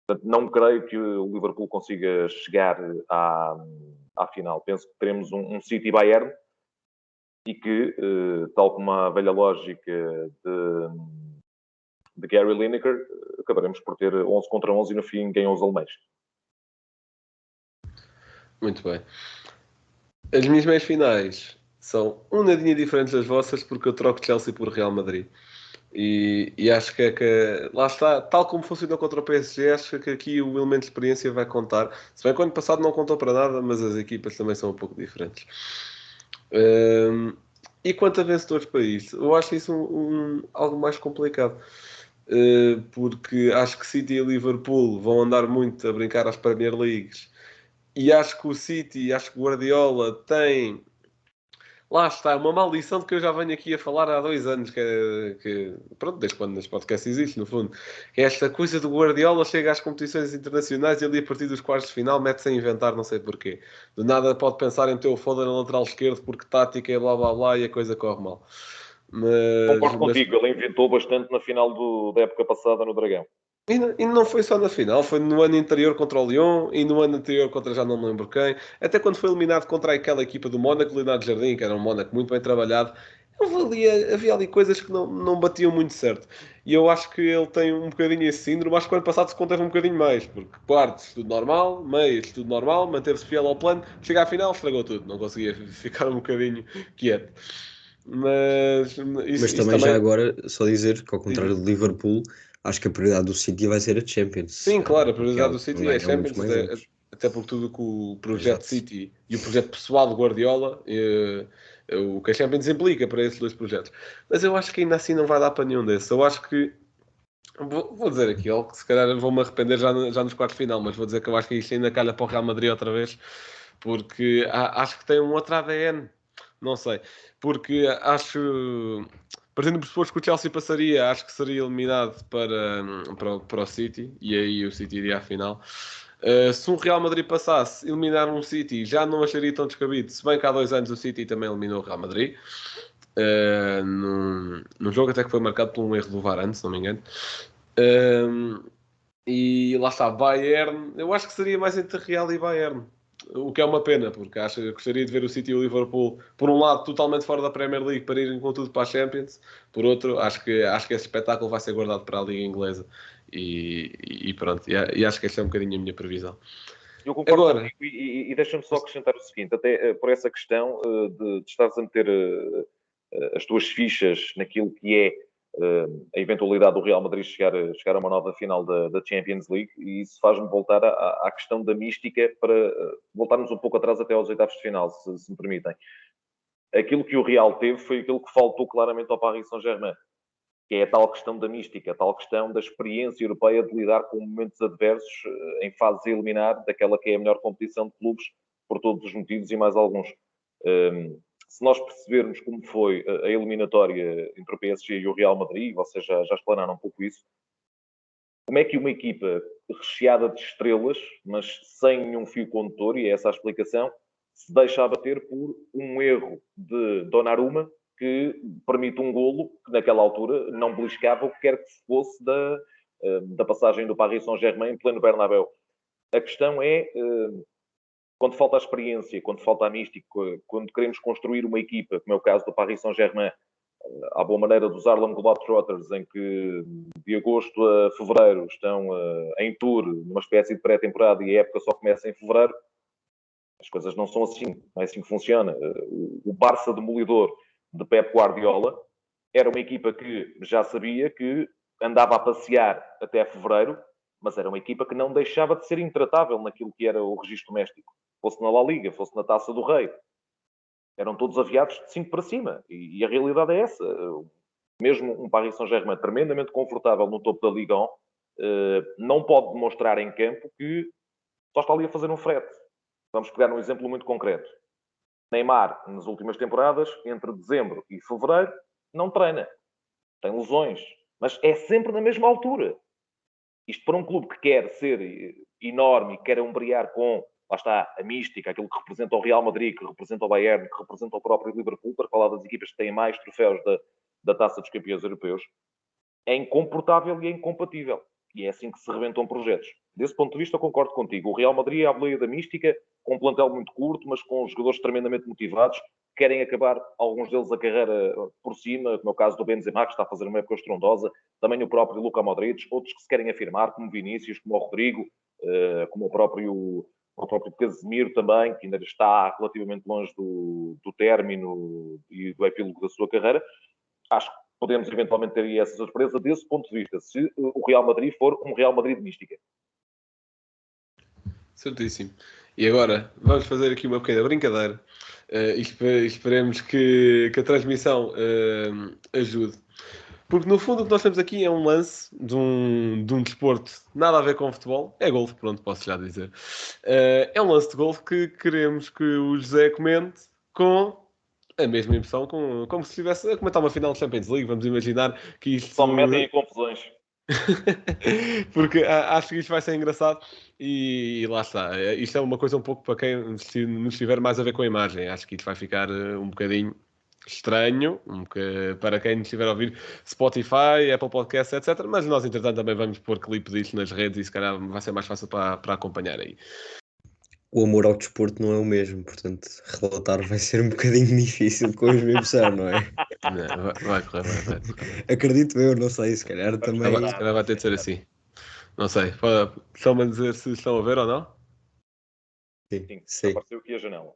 Portanto, não creio que o Liverpool consiga chegar à final. Penso que teremos um City-Bayern e que, tal como a velha lógica de Gary Lineker, acabaremos por ter 11 contra 11 e no fim ganham os alemães. Muito bem. As minhas meias finais são um nadinha diferentes das vossas, porque eu troco Chelsea por Real Madrid. E acho que lá está, tal como funcionou contra o PSG, acho que aqui o elemento de experiência vai contar. Se bem que o ano passado não contou para nada, mas as equipas também são um pouco diferentes. E quanto a vencedores para isso, eu acho isso algo mais complicado. Porque acho que City e Liverpool vão andar muito a brincar às Premier Leagues. E acho que o City, acho que o Guardiola tem... Lá está, uma maldição de que eu já venho aqui a falar há 2 anos, pronto, desde quando este podcast existe, no fundo. É esta coisa do Guardiola chega às competições internacionais e ali a partir dos quartos de final mete-se a inventar, não sei porquê. Do nada pode pensar em ter o Foden na lateral esquerdo porque tática e blá blá blá e a coisa corre mal. Concordo contigo, ele inventou bastante na final da época passada no Dragão. E não foi só na final, foi no ano anterior contra o Lyon e no ano anterior contra já não me lembro quem. Até quando foi eliminado contra aquela equipa do Mónaco, Leonardo Jardim, que era um Mónaco muito bem trabalhado, havia ali coisas que não batiam muito certo. E eu acho que ele tem um bocadinho esse síndrome. Acho que o ano passado se conteve um bocadinho mais, porque quartos, tudo normal, meias, tudo normal, manteve-se fiel ao plano. Chega à final, estragou tudo, não conseguia ficar um bocadinho quieto. Mas também já agora, só dizer que ao contrário do Liverpool, acho que a prioridade do City vai ser a Champions. Sim, claro, a prioridade do City é a ganham Champions, muitos até por tudo que o projeto Exato. City e o projeto pessoal de Guardiola, o que a Champions implica para esses 2 projetos. Mas eu acho que ainda assim não vai dar para nenhum desses. Eu acho que, vou dizer aqui, que se calhar vou-me arrepender já nos quartos de final, mas vou dizer que eu acho que isto ainda calha para o Real Madrid outra vez, porque acho que tem um outro ADN, não sei, porque acho... Partindo do pressuposto que o Chelsea passaria, acho que seria eliminado para o City, e aí o City iria à final. Se um Real Madrid passasse, eliminar um City já não acharia tão descabido, se bem que há 2 anos o City também eliminou o Real Madrid. Num jogo até que foi marcado por um erro do Varane, se não me engano. E lá está, Bayern, eu acho que seria mais entre Real e Bayern. O que é uma pena, porque gostaria de ver o City e o Liverpool, por um lado, totalmente fora da Premier League para irem com tudo para a Champions, por outro, acho que esse espetáculo vai ser guardado para a Liga Inglesa e pronto, e acho que esta é um bocadinho a minha previsão. Eu concordo contigo e deixa-me só acrescentar o seguinte, até por essa questão de estares a meter as tuas fichas naquilo que é a eventualidade do Real Madrid chegar a uma nova final da Champions League, e isso faz-me voltar à questão da mística para voltarmos um pouco atrás até aos oitavos de final, se me permitem. Aquilo que o Real teve foi aquilo que faltou claramente ao Paris Saint-Germain, que é a tal questão da mística, a tal questão da experiência europeia de lidar com momentos adversos em fases a eliminar daquela que é a melhor competição de clubes, por todos os motivos e mais alguns. Se nós percebermos como foi a eliminatória entre o PSG e o Real Madrid, vocês já explanaram um pouco isso, como é que uma equipa recheada de estrelas, mas sem nenhum fio condutor, e é essa a explicação, se deixa abater por um erro de Donnarumma, que permite um golo que naquela altura não beliscava o que quer que fosse da passagem do Paris Saint-Germain em pleno Bernabéu. A questão é, quando falta a experiência, quando falta a mística, quando queremos construir uma equipa, como é o caso do Paris Saint-Germain, à boa maneira dos Harlem Globetrotters, em que de agosto a fevereiro estão em tour, numa espécie de pré-temporada, e a época só começa em fevereiro, as coisas não são assim, não é assim que funciona. O Barça demolidor de Pep Guardiola era uma equipa que já sabia que andava a passear até fevereiro, mas era uma equipa que não deixava de ser intratável naquilo que era o registro doméstico. Fosse na La Liga, fosse na Taça do Rei. Eram todos aviados de 5 para cima. E a realidade é essa. Mesmo um Paris Saint-Germain tremendamente confortável no topo da Liga 1, não pode demonstrar em campo que só está ali a fazer um frete. Vamos pegar um exemplo muito concreto. Neymar, nas últimas temporadas, entre dezembro e fevereiro, não treina. Tem lesões. Mas é sempre na mesma altura. Isto para um clube que quer ser enorme e quer ombrear com, lá está, a mística, aquilo que representa o Real Madrid, que representa o Bayern, que representa o próprio Liverpool, para falar das equipas que têm mais troféus da Taça dos Campeões Europeus, é incomportável e é incompatível. E é assim que se rebentam projetos. Desse ponto de vista, eu concordo contigo. O Real Madrid é a boleia da mística, com um plantel muito curto, mas com jogadores tremendamente motivados, querem acabar, alguns deles, a carreira por cima, como é o caso do Benzema, que está a fazer uma época estrondosa, também o próprio Luka Modric, outros que se querem afirmar, como Vinícius, como o Rodrigo, como o próprio Casemiro também, que ainda está relativamente longe do término e do epílogo da sua carreira. Acho que podemos eventualmente ter aí essa surpresa desse ponto de vista, se o Real Madrid for um Real Madrid de mística. Certíssimo. E agora, vamos fazer aqui uma pequena brincadeira e esperemos que a transmissão ajude. Porque, no fundo, o que nós temos aqui é um lance de um desporto nada a ver com futebol. É golfe, pronto, posso já dizer. É um lance de golfe que queremos que o José comente com a mesma emoção, como se estivesse a comentar uma final de Champions League. Vamos imaginar que isto... Só me metem em confusões. Porque acho que isto vai ser engraçado e lá está. Isto é uma coisa um pouco para quem nos tiver mais a ver com a imagem. Acho que isto vai ficar um bocadinho estranho, para quem nos estiver a ouvir Spotify, Apple Podcasts, etc. Mas nós, entretanto, também vamos pôr clipe disto nas redes e se calhar vai ser mais fácil para acompanhar aí. O amor ao desporto não é o mesmo, portanto, relatar vai ser um bocadinho difícil com a mesma emoção, não é? Não, vai correr. Acredito eu, não sei, se calhar também... Se calhar vai ter de ser assim. Não sei. Estão-me a dizer se estão a ver ou não? Sim. Apareceu aqui a janela.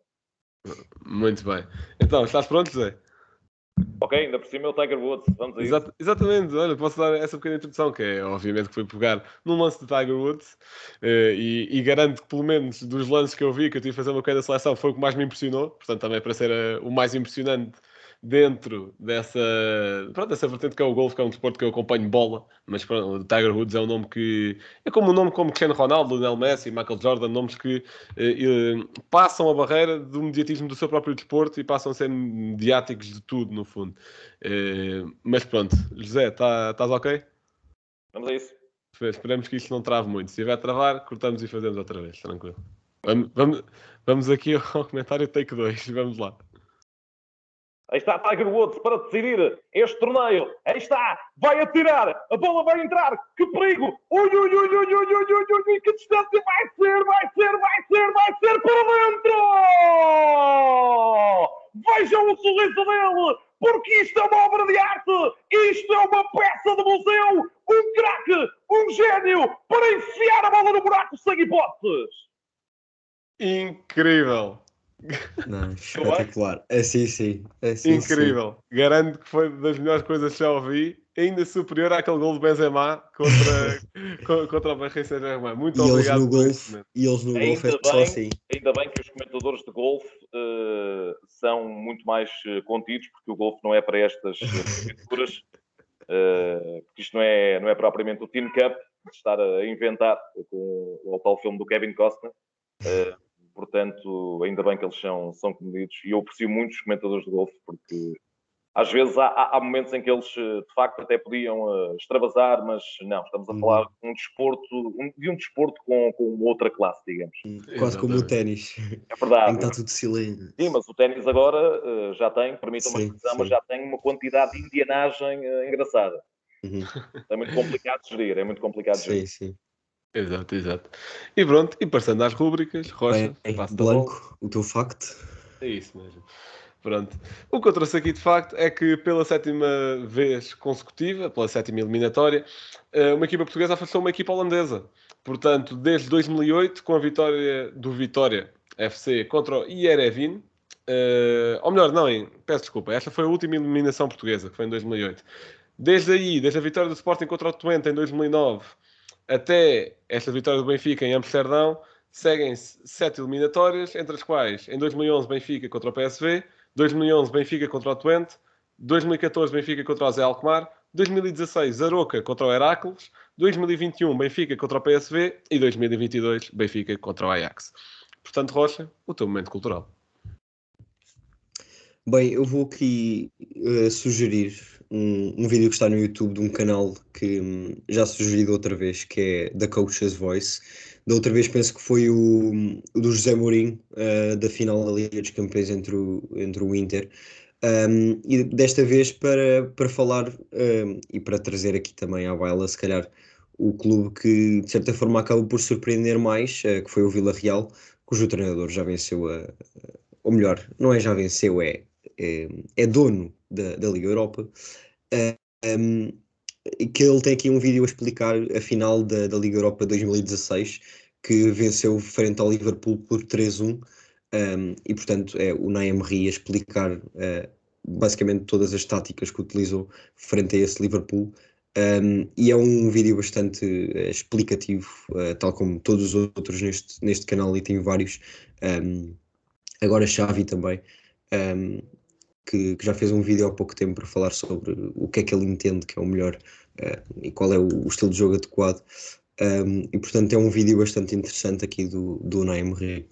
Muito bem. Então, estás pronto, José? Ok, ainda por cima é o Tiger Woods. Vamos a isso. Exatamente, olha, posso dar essa pequena introdução, que é obviamente que fui pegar num lance de Tiger Woods e garanto que pelo menos dos lances que eu vi, que eu tive de fazer uma pequena seleção, foi o que mais me impressionou, portanto também para ser o mais impressionante dentro dessa vertente que é o golfe, que é um desporto que eu acompanho bola, mas pronto, o Tiger Woods é um nome que é como um nome como Cristiano Ronaldo, Lionel Messi, Michael Jordan, nomes que passam a barreira do mediatismo do seu próprio desporto e passam a ser mediáticos de tudo, no fundo. Mas pronto, José, estás ok? Vamos a isso. Esperemos que isto não trave muito. Se tiver a travar, cortamos e fazemos outra vez, tranquilo. Vamos aqui ao comentário take 2, vamos lá. Aí está Tiger Woods para decidir este torneio. Aí está, vai atirar, a bola vai entrar, que perigo! Ui, que distância vai ser para dentro! Vejam o sorriso dele, porque isto é uma obra de arte, isto é uma peça de museu, um craque, um gênio, para enfiar a bola no buraco sem hipóteses. Incrível! Não, espetacular. Sim. Incrível. Sim. Garanto que foi das melhores coisas que já ouvi. Ainda superior àquele gol de Benzema contra o Paris Saint-Germain. Muito obrigado. E eles no golfe é só assim. Ainda bem que os comentadores de golfe são muito mais contidos, porque o golfe não é para estas aventuras. Porque isto não é propriamente o Team Cup de estar a inventar com o tal filme do Kevin Costner. Portanto, ainda bem que eles são comedidos. E eu aprecio muito os comentadores de golfe, porque às vezes há momentos em que eles, de facto, até podiam extravasar, mas não, estamos a falar de um desporto com outra classe, digamos. Quase como o ténis. É verdade. Em que está tudo silêncio. Sim, mas o ténis agora já tem, permitam-me a expressão, mas já tem uma quantidade de indianagem engraçada. É muito complicado de gerir, Sim. Exato. E pronto, e passando às rúbricas, Rocha, Blanco, o teu facto. É isso mesmo. Pronto. O que eu trouxe aqui de facto é que pela 7ª vez consecutiva, pela 7ª eliminatória, uma equipa portuguesa afastou uma equipa holandesa. Portanto, desde 2008, com a vitória do Vitória FC contra o Heerenveen, ou melhor, não, peço desculpa, esta foi a última eliminação portuguesa, que foi em 2008. Desde a vitória do Sporting contra o Twente em 2009, até esta vitória do Benfica em Amsterdão, seguem-se 7 eliminatórias, entre as quais, em 2011, Benfica contra o PSV, 2011, Benfica contra o Twente, 2014, Benfica contra o Zé Alkmaar, 2016, Aroca contra o Heracles. 2021, Benfica contra o PSV. E 2022, Benfica contra o Ajax. Portanto, Rocha, o teu momento cultural. Bem, eu vou aqui sugerir um vídeo que está no YouTube de um canal que já sugeri da outra vez, que é The Coach's Voice. Da outra vez penso que foi o do José Mourinho, da final da Liga dos Campeões entre o Inter. E desta vez para falar e para trazer aqui também à baila, se calhar, o clube que de certa forma acaba por surpreender mais, que foi o Vila Real, cujo treinador já venceu ou melhor, não é já venceu, é dono da Liga Europa, e que ele tem aqui um vídeo a explicar a final da Liga Europa 2016, que venceu frente ao Liverpool por 3-1, e portanto é o Unai Emery a explicar basicamente todas as táticas que utilizou frente a esse Liverpool. E é um vídeo bastante explicativo, tal como todos os outros neste canal, e tenho vários. Agora Xavi também, que já fez um vídeo há pouco tempo para falar sobre o que é que ele entende que é o melhor e qual é o estilo de jogo adequado. E portanto é um vídeo bastante interessante aqui do Unai Emery.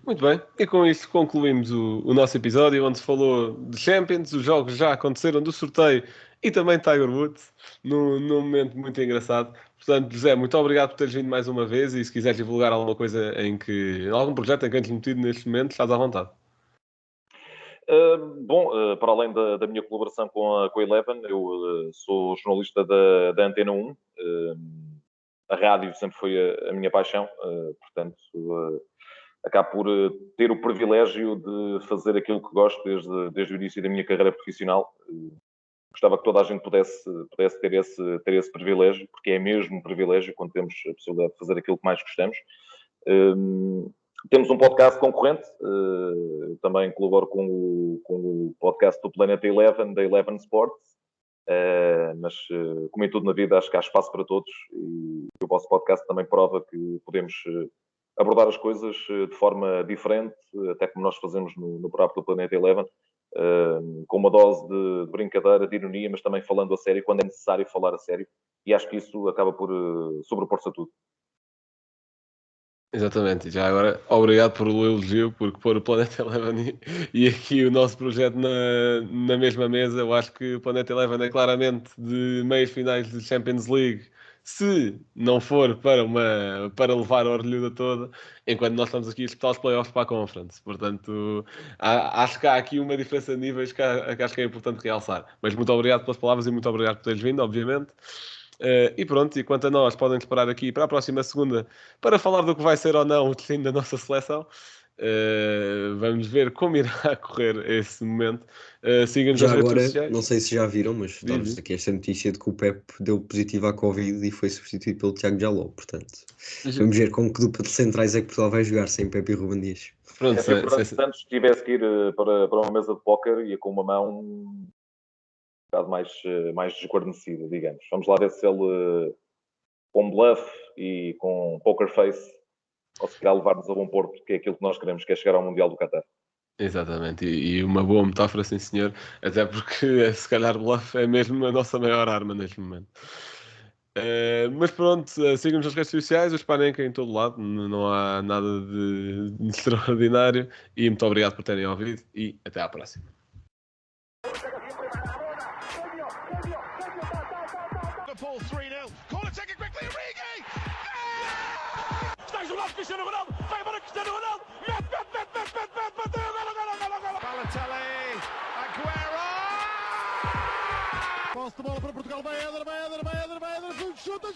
Muito bem, e com isto concluímos o nosso episódio, onde se falou de Champions. Os jogos já aconteceram do sorteio e também Tiger Woods, num momento muito engraçado. Portanto, José, muito obrigado por teres vindo mais uma vez, e se quiseres divulgar alguma coisa algum projeto em que antes metido neste momento, estás à vontade. Para além da minha colaboração com a Eleven, eu sou jornalista da Antena 1. A rádio sempre foi a minha paixão, portanto acabo por ter o privilégio de fazer aquilo que gosto desde o início da minha carreira profissional. Gostava que toda a gente pudesse ter esse privilégio, porque é mesmo um privilégio quando temos a possibilidade de fazer aquilo que mais gostamos. Temos um podcast concorrente, também colaboro com o podcast do Planeta Eleven, da Eleven Sports, mas como em tudo na vida, acho que há espaço para todos, e o vosso podcast também prova que podemos abordar as coisas de forma diferente, até como nós fazemos no próprio Planeta Eleven, com uma dose de brincadeira, de ironia, mas também falando a sério, quando é necessário falar a sério, e acho que isso acaba por sobrepor-se a tudo. Exatamente, e já agora, obrigado por o elogio, porque pôr o Planeta Eleven e aqui o nosso projeto na mesma mesa, eu acho que o Planeta Eleven é claramente de meias finais de Champions League, se não for para levar a orelhuda toda, enquanto nós estamos aqui a disputar os playoffs para a Conference. Portanto, acho que há aqui uma diferença de níveis que acho que é importante realçar. Mas muito obrigado pelas palavras e muito obrigado por teres vindo, obviamente. E pronto, e quanto a nós, podem esperar aqui para a próxima segunda para falar do que vai ser ou não o destino da nossa seleção. Vamos ver como irá correr esse momento. Sigam-nos Já nas redes agora, sociais. não sei se já viram, mas dá-vos aqui esta notícia de que o Pep deu positivo à Covid e foi substituído pelo Tiago Jaló. Portanto, vamos ver com que dupla de centrais é que Portugal vai jogar sem Pep e Ruben Dias. Pronto, Se o Santos tivesse que ir para uma mesa de póquer, ia com uma mão um bocado mais desguarnecida, digamos. Vamos lá ver se ele, com bluff e com poker face, conseguirá levar-nos a bom porto, que é aquilo que nós queremos, que é chegar ao Mundial do Qatar. Exatamente, e uma boa metáfora, sim senhor, até porque se calhar bluff é mesmo a nossa maior arma neste momento. Mas pronto, sigam-nos nas redes sociais, os Panenka em todo lado, não há nada de extraordinário, e muito obrigado por terem ouvido e até à próxima. Liverpool 3-0. Corner taken quickly, Origi! Está isolado Cristiano Ronaldo, vai para Cristiano Ronaldo, mete, bateu, golo. Balotelli, Aguero! Posse de bola para Portugal, vai Éder, chuta!